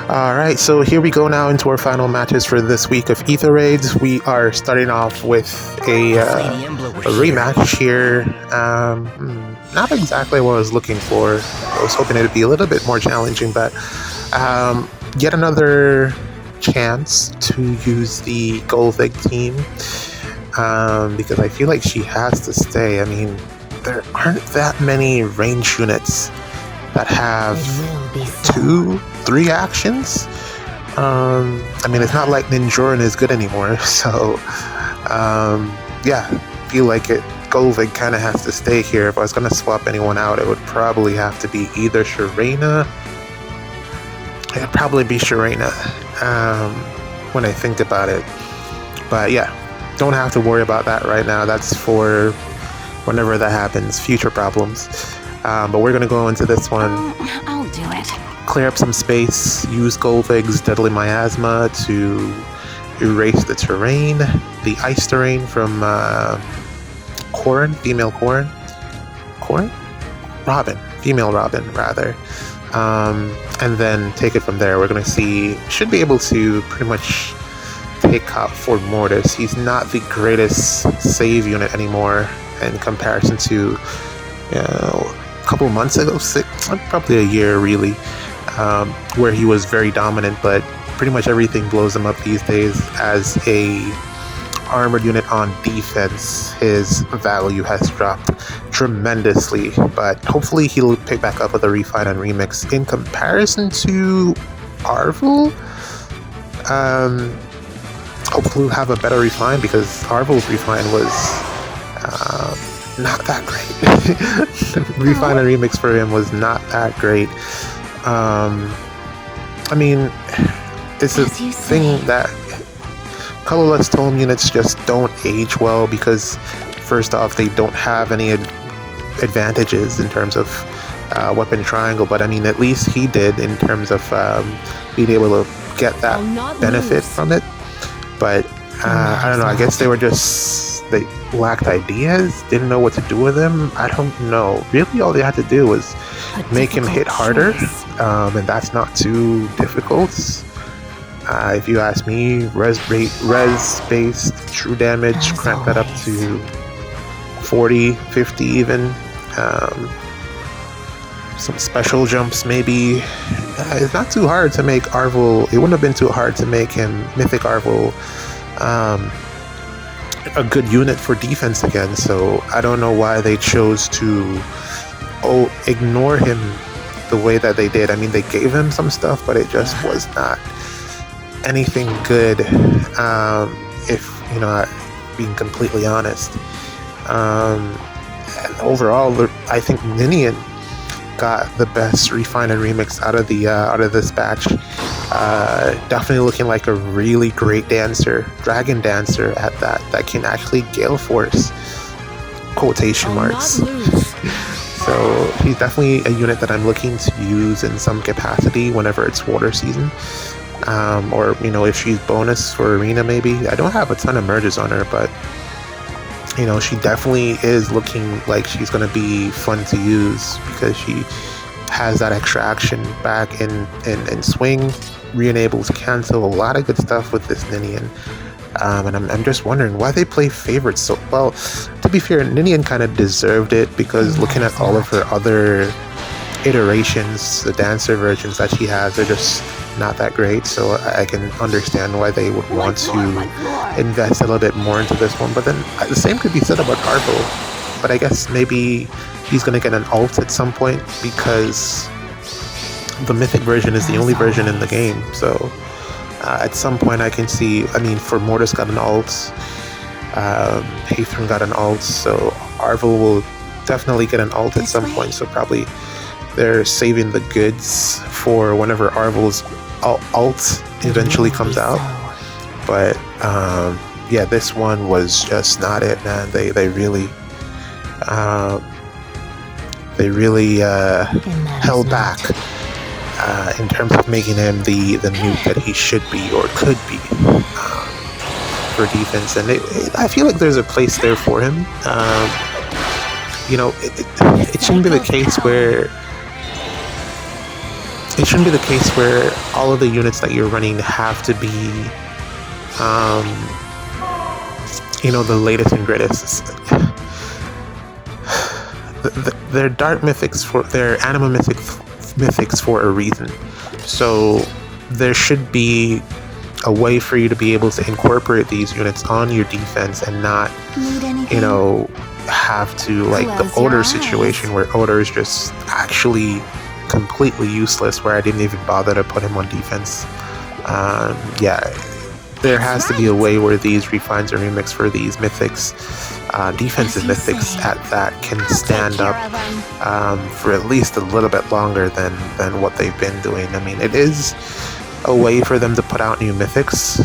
Alright, so here we go now into our final matches for this week of Ether Raids. We are starting off with a rematch here. Not exactly what I was looking for. I was hoping it would be a little bit more challenging, but yet another chance to use the Golvig team, because I feel like she has to stay. I mean, there aren't that many range units that have 2-3 actions. I mean, it's not like Ninjorin is good anymore, so yeah, I feel like Golvig kind of has to stay here. If I was going to swap anyone out, it would probably have to be either Sharena. It'd probably be Sharena when I think about it. But yeah, don't have to worry about that right now. That's for whenever that happens, future problems. But we're going to go into this one. I'll do it. Clear up some space, use Golvig's Deadly Miasma to erase the terrain, the ice terrain from Corrin, female Corrin? Corrin? Robin, female Robin, rather. And then take it from there. We're going to see, should be able to pretty much take out Fort Mortis. He's not the greatest save unit anymore in comparison to, a couple months ago, probably a year really, where he was very dominant, but pretty much everything blows him up these days. As a armored unit on defense, his value has dropped tremendously, but hopefully he'll pick back up with a refine and remix. In comparison to Arvel, hopefully we'll have a better refine, because Arvel's refine was not that great. Refine and remix for him was not that great. I mean, it's a thing that colorless tome units just don't age well, because first off, they don't have any advantages in terms of weapon triangle, but I mean, at least he did in terms of being able to get that benefit from it. But I don't know, I guess they lacked ideas, didn't know what to do with him. I don't know. Really, all they had to do was make him hit harder, and that's not too difficult. If you ask me, res-based true damage, crank that up to 40, 50 even. Some special jumps maybe. It's not too hard to make Arvel. It wouldn't have been too hard to make him Mythic Arvel a good unit for defense again. So I don't know why they chose to ignore him the way that they did. I mean, they gave him some stuff, but it just was not anything good, if being completely honest. And overall, I think Ninian got the best refine and remix out of this batch. Definitely looking like a really great dancer, dragon dancer at that can actually gale force, quotation marks. So he's definitely a unit that I'm looking to use in some capacity whenever it's water season, or if she's bonus for arena maybe. I don't have a ton of merges on her, but she definitely is looking like she's going to be fun to use, because she has that extra action back in swing, re-enables cancel, a lot of good stuff with this Ninian. And I'm just wondering why they play favorites so well. To be fair, Ninian kind of deserved it, because looking at all of her other iterations, the dancer versions that she has, they're just not that great. So I can understand why they would want to invest a little bit more into this one. But then the same could be said about Arvel, but I guess maybe he's going to get an ult at some point, because the mythic version is the only version in the game. So at some point I can see, I mean, for Mortis got an ult, Ather got an ult, so Arvel will definitely get an ult at some point. So probably they're saving the goods for whenever Arvel's ult eventually comes out. But yeah, this one was just not it, man. They really held back in terms of making him the nuke that he should be or could be for defense. And I feel like there's a place there for him. It shouldn't be the case where it shouldn't be the case where all of the units that you're running have to be, you know, the latest and greatest. They're dark mythics they're anima mythics for a reason. So there should be a way for you to be able to incorporate these units on your defense and not, you know, have to, like the Oder situation where Oder is just actually completely useless, where I didn't even bother to put him on defense. Yeah, there has to be a way where these refines or remix for these mythics, defensive mythics at that, can stand up for at least a little bit longer than what they've been doing. I mean, it is a way for them to put out new mythics,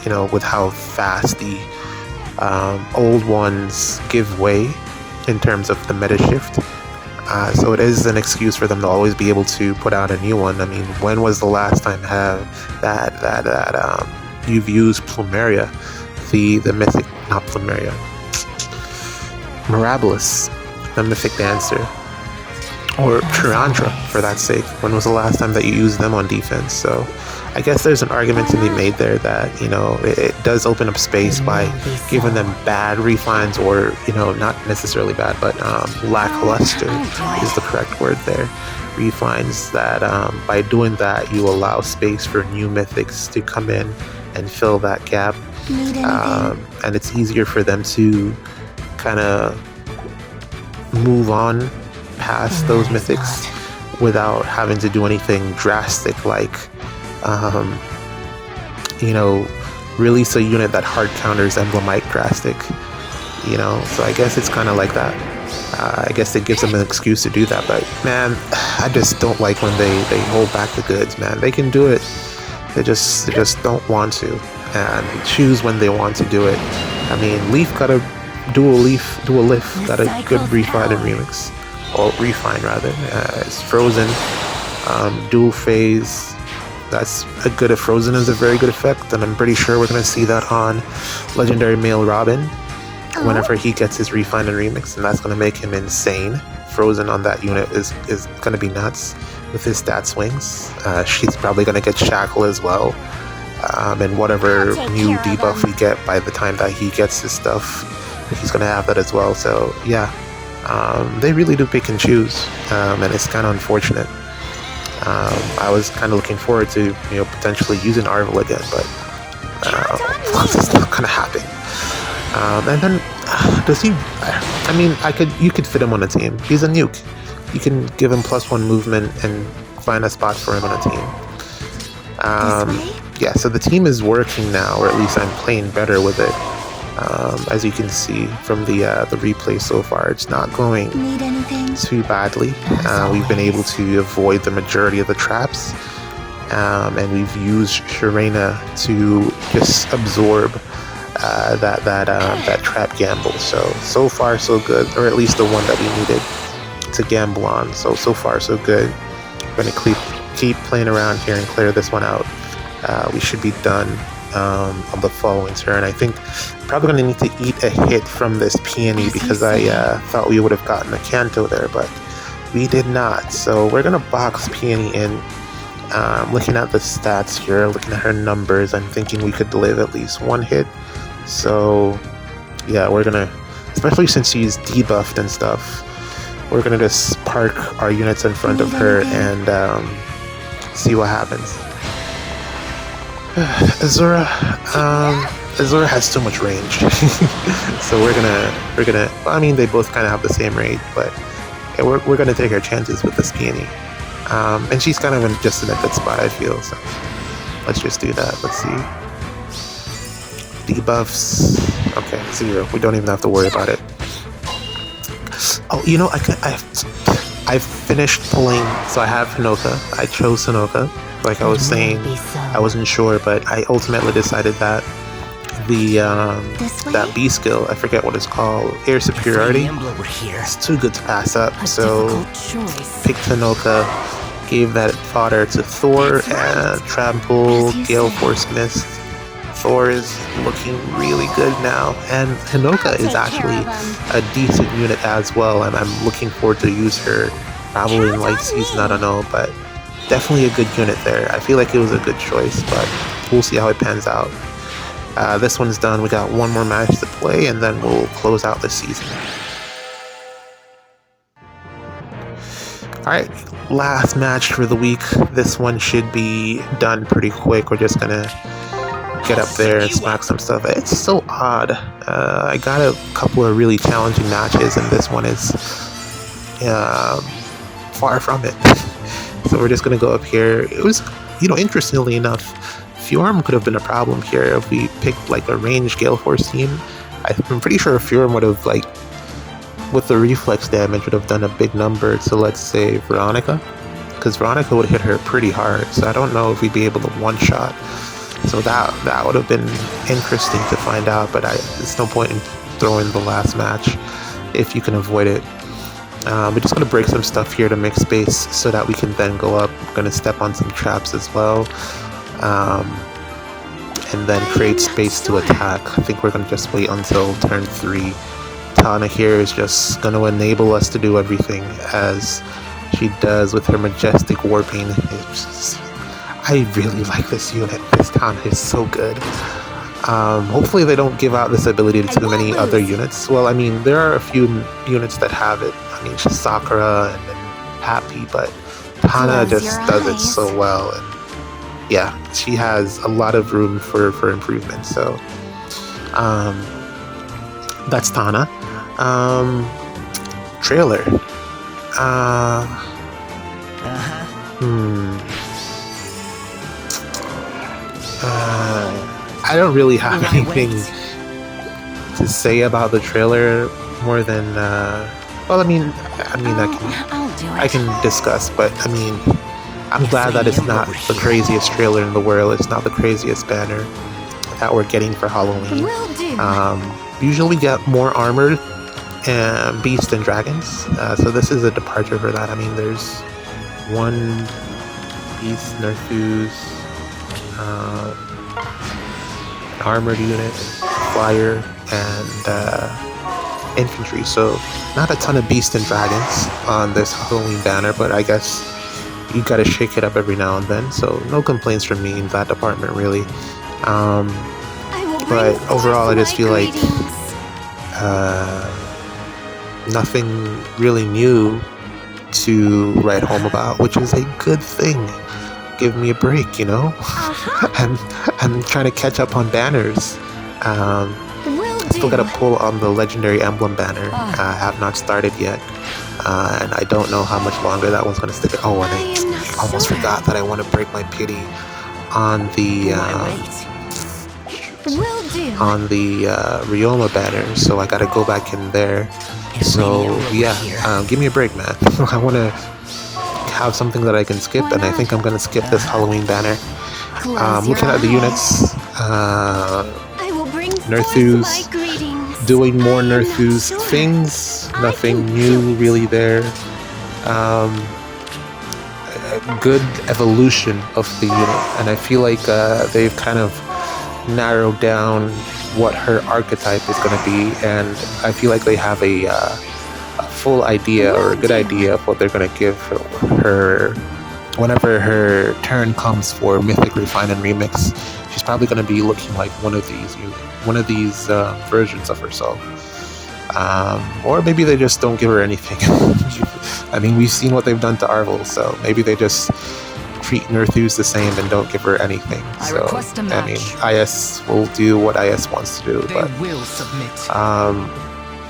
you know, with how fast the old ones give way in terms of the meta shift. So it is an excuse for them to always be able to put out a new one. I mean, when was the last time you've used Plumeria, the mythic, not Plumeria, Mirabilis, the mythic dancer, or Triandra, for that sake? When was the last time that you used them on defense? So I guess there's an argument to be made there that, you know, it does open up space by giving them bad refines, or, you know, not necessarily bad, but lackluster is the correct word there. Refines that, by doing that, you allow space for new mythics to come in and fill that gap. And it's easier for them to kind of move on past those mythics without having to do anything drastic, like you know, release a unit that hard counters Emblemite drastic, you know. So I guess it's kind of like that. I guess it gives them an excuse to do that, but man, I just don't like when they hold back the goods, man. They can do it, they just don't want to, and they choose when they want to do it. I mean, Leaf got a dual lift, got a good refine and remix, or refine rather. It's Frozen, dual phase. That's a good. Frozen is a very good effect, and I'm pretty sure we're gonna see that on Legendary Male Robin whenever he gets his refine and remix, and that's gonna make him insane. Frozen on that unit is gonna be nuts with his stat swings. She's probably gonna get Shackle as well, and whatever new debuff we get by the time that he gets his stuff, he's gonna have that as well. So yeah, they really do pick and choose, and it's kind of unfortunate. I was kind of looking forward to, you know, potentially using Arvel again, but it's not gonna happen. And then does he? I mean, you could fit him on a team. He's a nuke. You can give him +1 movement and find a spot for him on a team. Yeah, so the team is working now, or at least I'm playing better with it. As you can see from the replay so far, it's not going too badly. We've been able to avoid the majority of the traps, and we've used Sharena to just absorb that trap gamble. So far so good, or at least the one that we needed to gamble on. So far so good. We're gonna keep playing around here and clear this one out. We should be done on the following turn. I think probably going to need to eat a hit from this peony, because I thought we would have gotten a Kanto there, but we did not. So we're going to box peony in. Looking at the stats here, looking at her numbers, I'm thinking we could live at least one hit. So yeah, we're going to, especially since she's debuffed and stuff, we're going to just park our units in front of her and see what happens. Azura has too much range. So we're gonna I mean, they both kind of have the same range, but yeah, we're gonna take our chances with this peony. And she's kind of just in a good spot, I feel, so let's just do that. Let's see. Debuffs. Okay, 0. We don't even have to worry about it. Oh, you know, I've finished pulling, so I have Hinoka. I chose Hinoka. Like I was saying, I wasn't sure, but I ultimately decided that that B skill, I forget what it's called, Air Superiority, it's too good to pass up. So picked Hinoka, gave that fodder to Thor, and Trample, Gale Force Mist. Thor is looking really good now, and Hinoka is actually a decent unit as well, and I'm looking forward to use her probably in late season, I don't know, but definitely a good unit there. I feel like it was a good choice, but we'll see how it pans out. This one's done. We got one more match to play, and then we'll close out the season. Alright, last match for the week. This one should be done pretty quick. We're just gonna get up there and smack some stuff. It's so odd. I got a couple of really challenging matches, and this one is far from it. So we're just gonna go up here. It was, interestingly enough, Fjorm could have been a problem here if we picked like a ranged Gale Force team. I'm pretty sure Fjorm would have, like, with the reflex damage, would have done a big number to, let's say, Veronica, because Veronica would hit her pretty hard. So I don't know if we'd be able to one-shot. So that would have been interesting to find out. But there's no point in throwing the last match if you can avoid it. We're just gonna break some stuff here to make space so that we can then go up. We're gonna step on some traps as well. And then create space to attack. I think we're gonna just wait until turn 3. Tana here is just gonna enable us to do everything as she does with her majestic warping. I really like this unit. This Tana is so good. Hopefully they don't give out this ability to too many other units. Well, I mean, there are a few units that have it. I mean, she's Sakura and then Happy, but Tana just does it so well. And yeah, she has a lot of room for improvement. So that's Tana. Trailer. I don't really have anything to say about the trailer more than well, I can discuss, but I mean, I'm glad that it's not the craziest trailer in the world. It's not the craziest banner that we're getting for Halloween. Usually we get more armored beasts and dragons, so this is a departure for that. I mean, there's one beast, Nerthus, armored unit, flyer, and infantry. So not a ton of beasts and dragons on this Halloween banner, but I guess you gotta shake it up every now and then. So no complaints from me in that department, really. But overall, I just feel like nothing really new to write home about, which is a good thing. Give me a break, I'm trying to catch up on banners. I still got to pull on the legendary emblem banner. I have not started yet, and I don't know how much longer that one's going to stick. Oh, and I almost forgot that I want to break my pity on the Ryoma banner, so I got to go back in there. So yeah, give me a break, man. I want to have something that I can skip, and I think I'm gonna skip this Halloween banner. Looking at the units, Nerthus, doing more Nerthus things, nothing new really there. A good evolution of the unit, and I feel like they've kind of narrowed down what her archetype is going to be, and I feel like they have a full idea, or a good idea, of what they're going to give her whenever her turn comes for Mythic Refine and Remix. She's probably going to be looking like one of these versions of herself, or maybe they just don't give her anything. I mean, we've seen what they've done to Arvel, so maybe they just treat Nerthus the same and don't give her anything. So I mean, IS will do what IS wants to do, but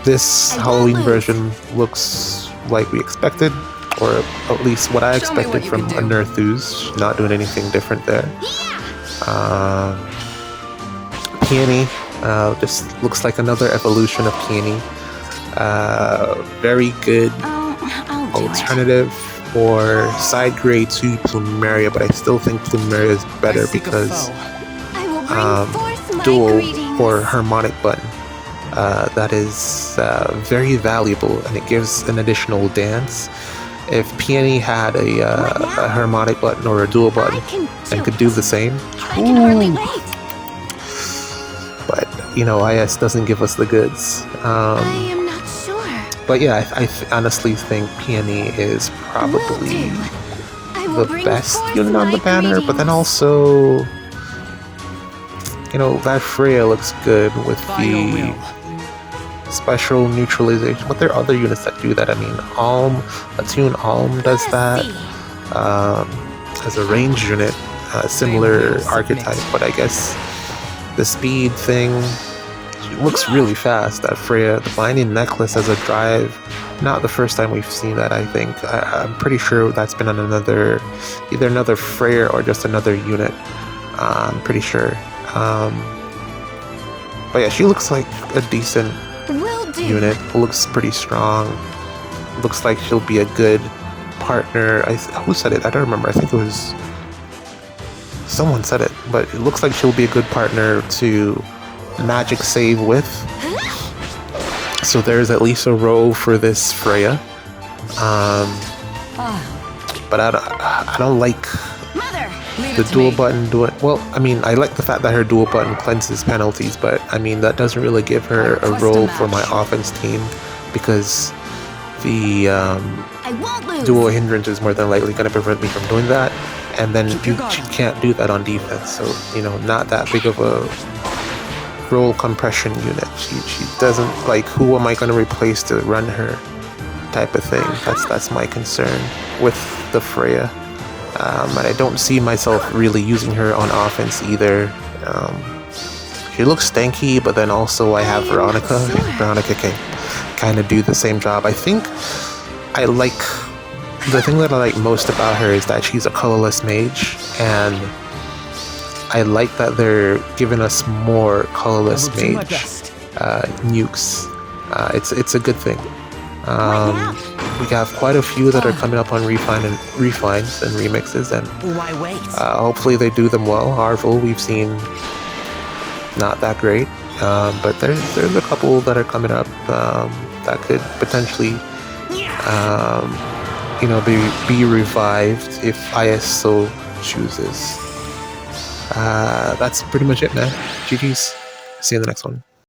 this Halloween version looks like we expected, or at least what I expected from a Nerthus. Not doing anything different there. Peony just looks like another evolution of Peony. Very good alternative or side grade to Plumeria, but I still think Plumeria is better because dual or harmonic button. That is very valuable, and it gives an additional dance. If Peony had a harmonic button or a dual button and could do the same, but IS doesn't give us the goods. But yeah, I honestly think Peony is probably the best unit on the banner, but then also, you know, that Freya looks good with the special neutralization. But there are other units that do that. I mean, Attune Alm does that as a ranged unit, similar archetype, but I guess the speed thing looks really fast. That Freya, the Binding Necklace as a drive, not the first time we've seen that, I think. I'm pretty sure that's been on either another Freya or just another unit. I'm pretty sure. But yeah, she looks like a decent unit. Looks pretty strong. Looks like she'll be a good partner. Who said it? I don't remember. I think it was someone said it, but it looks like she'll be a good partner to magic save with. So there's at least a role for this Freya. But I don't like the dual button doing. Well, I mean, I like the fact that her dual button cleanses penalties, but I mean that doesn't really give her a role for my offense team, because the dual hindrance is more than likely going to prevent me from doing that, and then she can't do that on defense. So, you know, not that big of a role compression unit. She doesn't, like, who am I going to replace to run her type of thing. That's my concern with the Freya. And I don't see myself really using her on offense either. She looks stanky, but then also I have Veronica. Veronica can kind of do the same job. I think the thing that I like most about her is that she's a colorless mage, and I like that they're giving us more colorless mage nukes. It's a good thing. We have quite a few that are coming up on refines and remixes, and hopefully they do them well. Harville, we've seen not that great, but there's a couple that are coming up that could potentially you know, be revived if IS so chooses. That's pretty much it, man. GG's. See you in the next one.